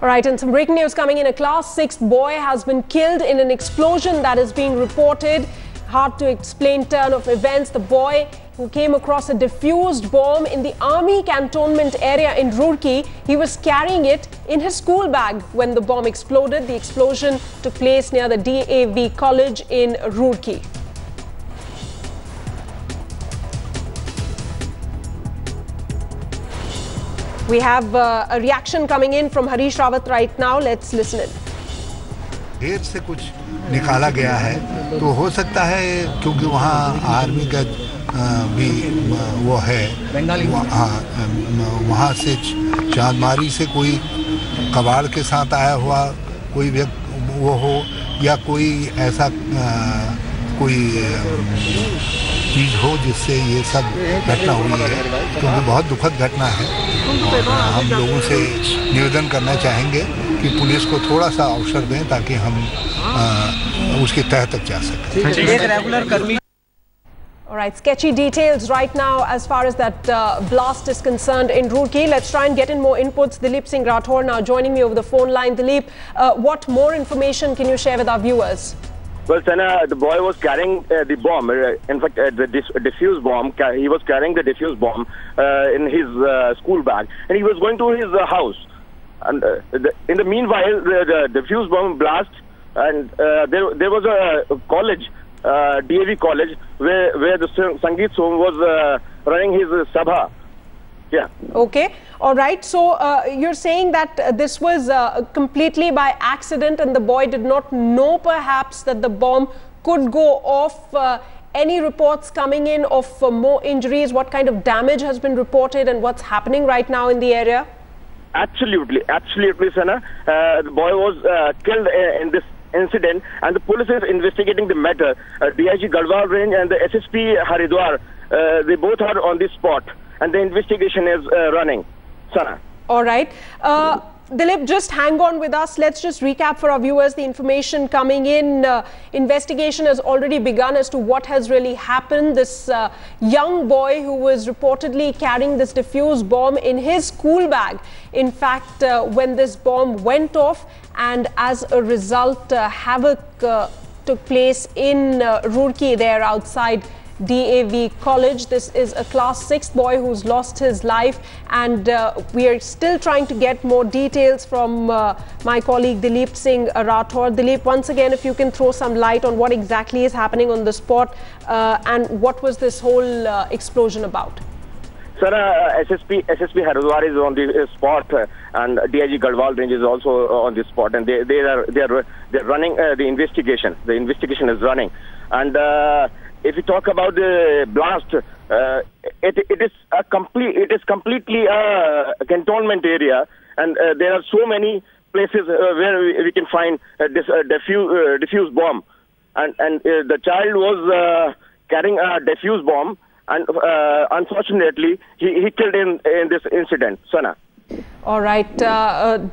All right, and some breaking news coming in. A class 6 boy has been killed in an explosion that is being reported. Hard to explain turn of events. The boy who came across a defused bomb in the army cantonment area in Roorkee, he was carrying it in his school bag when the bomb exploded. The explosion took place near the DAV college in Roorkee. We have a reaction coming in from Harish Rawat right now. Let's listen in. ढेर से कुछ निकाला गया है तो हो सकता है क्योंकि वहाँ आर्मी का भी वो है वहाँ से चांदमारी से कोई कबाड़ के साथ आया हुआ कोई व्यक्ति वो हो या कोई ऐसा कोई चीज़ हो जिससे ये सब घटना हुई है क्योंकि बहुत दुखद घटना है। हम लोगों से निवेदन करना चाहेंगे कि पुलिस को थोड़ा सा अवसर दें ताकि हम उसके तह तक जा सकें। All right, sketchy details right now as far as that blast is concerned in Roorkee. Let's try and get in more inputs. Dilip Singh Rathore now joining me over the phone line. Dilip, what more information can you share with our viewers? Well, Sana, the boy was carrying the bomb. In fact, the diffuse bomb. He was carrying the diffuse bomb in his school bag, and he was going to his house. And in the meanwhile, the diffuse bomb blast, and there was a college, DAV college, where the Sangeet Som was running his sabha. Yeah. Okay. All right. So you're saying that this was completely by accident and the boy did not know perhaps that the bomb could go off. Any reports coming in of more injuries? What kind of damage has been reported and what's happening right now in the area? Absolutely, Sana. The boy was killed in this incident and the police is investigating the matter. DIG Garhwal Range and the SSP Haridwar, they both are on the spot. And the investigation is running. Sana. All right. Dilip, just hang on with us. Let's just recap for our viewers the information coming in. Investigation has already begun as to what has really happened. This young boy who was reportedly carrying this diffuse bomb in his school bag. In fact, when this bomb went off and as a result, havoc took place in Roorkee there outside DAV college. This is a class 6 boy who's lost his life and we are still trying to get more details from my colleague Dilip Singh Rathore. Dilip, once again, if you can throw some light on what exactly is happening on the spot and what was this whole explosion about? Sir, SSP Haridwar is on the spot and DIG Garhwal Range is also on the spot and they're running the investigation. The investigation is running and if you talk about the blast, it is completely a cantonment area, and there are so many places where we can find this diffuse bomb, and the child was carrying a diffuse bomb, and unfortunately he killed in this incident. Sana. All right.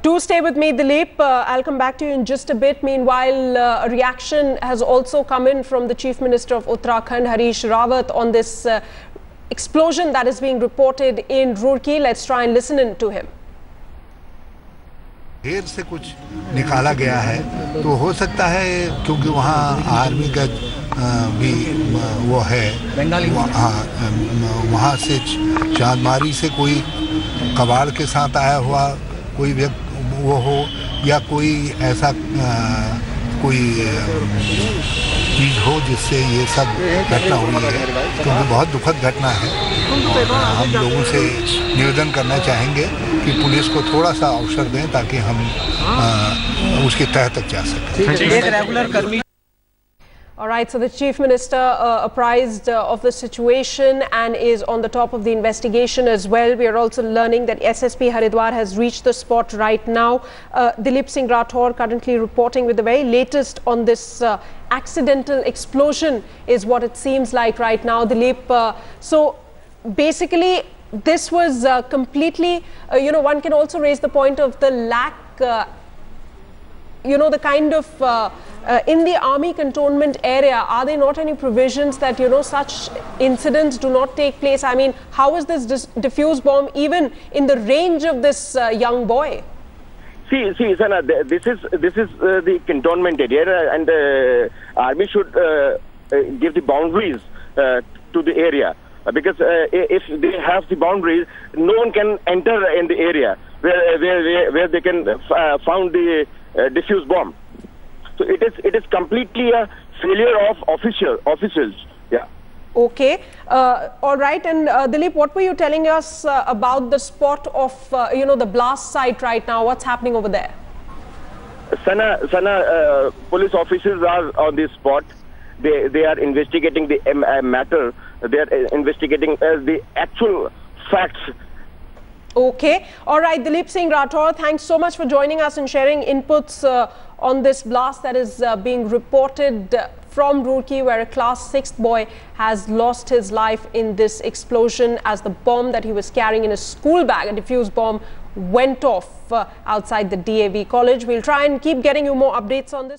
Do stay with me, Dilip. I'll come back to you in just a bit. Meanwhile, a reaction has also come in from the Chief Minister of Uttarakhand, Harish Rawat, on this explosion that is being reported in Roorkee. Let's try and listen in to him. ढेर से कुछ निकाला गया है तो हो सकता है क्योंकि वहाँ आर्मी का भी वो है वहाँ से चांदमारी से कोई कबाड़ के साथ आया हुआ कोई व्यक्ति वो हो या कोई ऐसा कोई चीज़ हो जिससे ये सब घटना हुई है क्योंकि बहुत दुखद घटना है। हम लोगों से निवेदन करना चाहेंगे कि पुलिस को थोड़ा सा अवसर दें ताकि हम उसके तह तक जा सकें। All right, so the Chief Minister apprised of the situation and is on the top of the investigation as well. We are also learning that SSP Haridwar has reached the spot right now. Dilip Singh Rathore currently reporting with the very latest on this accidental explosion is what it seems like right now. Dilip, so basically this was completely, one can also raise the point of the lack, the kind of in the army cantonment area, are there not any provisions that, such incidents do not take place? I mean, how is this diffuse bomb even in the range of this young boy? See, Sana, this is the cantonment area, and army should give the boundaries to the area, because if they have the boundaries, no one can enter in the area where they can found the diffuse bomb. So it is completely a failure of officials. Yeah. Okay. All right. And Dilip, what were you telling us about the spot of the blast site right now? What's happening over there? Sana, police officers are on the spot. They are investigating the matter. They are investigating the actual facts. Okay. All right. Dilip Singh Rathore, thanks so much for joining us and sharing inputs on this blast that is being reported from Roorkee, where a class 6th boy has lost his life in this explosion as the bomb that he was carrying in his school bag, a diffuse bomb, went off outside the DAV college. We'll try and keep getting you more updates on this.